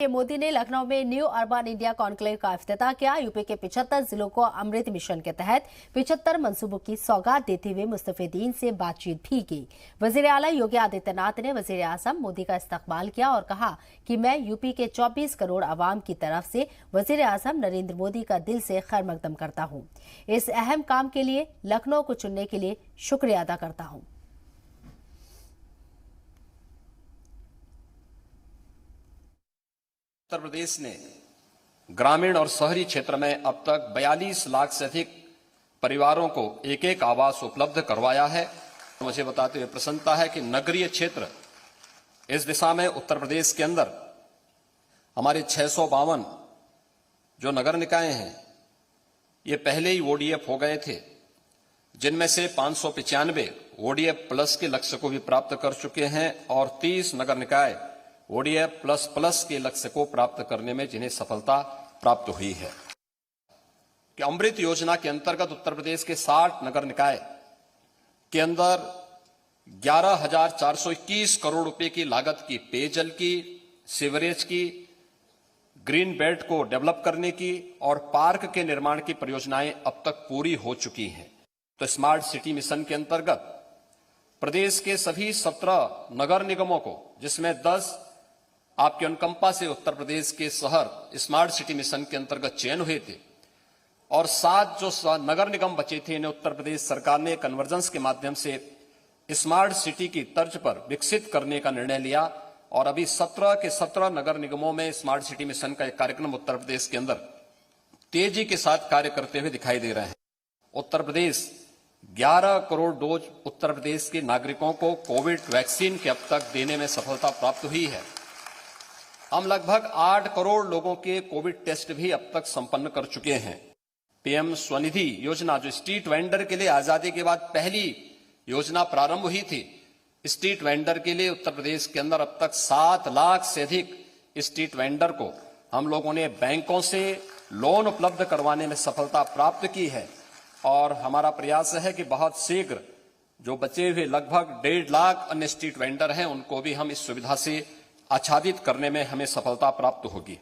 मोदी ने लखनऊ में new urban India conclave का इफ्तिताह किया। यूपी के 75 जिलों को अमृत मिशन के तहत 75 मंसूबों की सौगात देते हुए मुस्तफीदीन से बातचीत भी की। वजीर आला योगी आदित्यनाथ ने वजीर आजम मोदी का इस्तकबाल किया और कहा कि मैं यूपी के 24 करोड़ आवाम की तरफ से वजीर आजम नरेंद्र मोदी का दिल से खैर मकदम करता हूं। इस अहम काम के लिए लखनऊ को चुनने के लिए शुक्रिया अदा करता हूं। उत्तर प्रदेश ने ग्रामीण और शहरी क्षेत्र में अब तक 42 लाख से अधिक परिवारों को एक एक आवास उपलब्ध करवाया है। मुझे बताते हुए प्रसन्नता है कि नगरीय क्षेत्र इस दिशा में उत्तर प्रदेश के अंदर हमारे 652 जो नगर निकाय हैं ये पहले ही ओडीएफ हो गए थे, जिनमें से 595 ओडीएफ प्लस के लक्ष्य को भी प्राप्त कर चुके हैं और 30 नगर निकाय ओडीएफ प्लस प्लस के लक्ष्य को प्राप्त करने में जिन्हें सफलता प्राप्त हुई है। कि अमृत योजना के अंतर्गत उत्तर प्रदेश के 60 नगर निकाय के अंदर 11,421 करोड़ रुपए की लागत की पेयजल की, सीवरेज की, ग्रीन बेल्ट को डेवलप करने की और पार्क के निर्माण की परियोजनाएं अब तक पूरी हो चुकी हैं। तो स्मार्ट सिटी मिशन के अंतर्गत प्रदेश के सभी 17 नगर निगमों को, जिसमें 10 आपके अनुकंपा से उत्तर प्रदेश के शहर स्मार्ट सिटी मिशन के अंतर्गत चयन हुए थे और 7 जो नगर निगम बचे थे इन्हें उत्तर प्रदेश सरकार ने कन्वर्जेंस के माध्यम से स्मार्ट सिटी की तर्ज पर विकसित करने का निर्णय लिया और अभी 17 के 17 नगर निगमों में स्मार्ट सिटी मिशन का एक कार्यक्रम उत्तर प्रदेश के अंदर तेजी के साथ कार्य करते हुए दिखाई दे रहे हैं। उत्तर प्रदेश 11 करोड़ डोज उत्तर प्रदेश के नागरिकों को कोविड वैक्सीन के अब तक देने में सफलता प्राप्त हुई है। हम लगभग 8 करोड़ लोगों के कोविड टेस्ट भी अब तक संपन्न कर चुके हैं। पीएम स्वनिधि योजना जो स्ट्रीट वेंडर के लिए आजादी के बाद पहली योजना प्रारंभ हुई थी, स्ट्रीट वेंडर के लिए उत्तर प्रदेश के अंदर अब तक 7 लाख से अधिक स्ट्रीट वेंडर को हम लोगों ने बैंकों से लोन उपलब्ध करवाने में सफलता प्राप्त की है और हमारा प्रयास है कि बहुत शीघ्र जो बचे हुए लगभग 1.5 लाख अन्य स्ट्रीट वेंडर हैं उनको भी हम इस सुविधा से आच्छादित करने में हमें सफलता प्राप्त होगी।